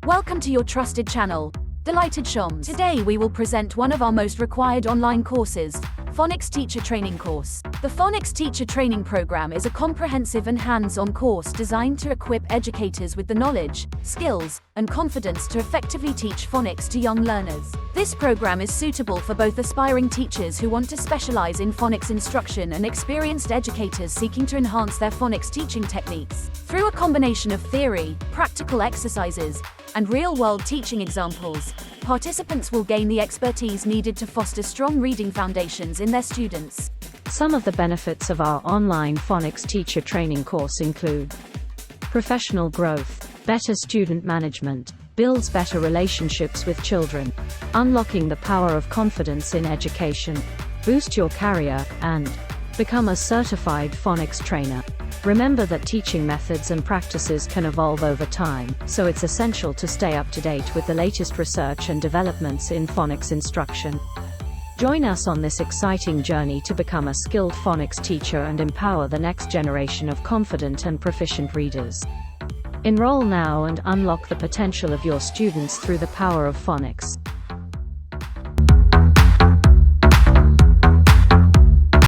Welcome to your trusted channel, Delighted Shoms. Today we will present one of our most required online courses, Phonics Teacher Training course. The Phonics Teacher Training program is a comprehensive and hands-on course designed to equip educators with the knowledge, skills, and confidence to effectively teach phonics to young learners. This program is suitable for both aspiring teachers who want to specialize in phonics instruction and experienced educators seeking to enhance their phonics teaching techniques. Through a combination of theory, practical exercises, and real-world teaching examples, participants will gain the expertise needed to foster strong reading foundations in their students. Some of the benefits of our online phonics teacher training course include professional growth, better student management, builds better relationships with children, unlocking the power of confidence in education, boost your career, and become a certified phonics trainer. Remember that teaching methods and practices can evolve over time, so it's essential to stay up to date with the latest research and developments in phonics instruction. Join us on this exciting journey to become a skilled phonics teacher and empower the next generation of confident and proficient readers. Enroll now and unlock the potential of your students through the power of phonics.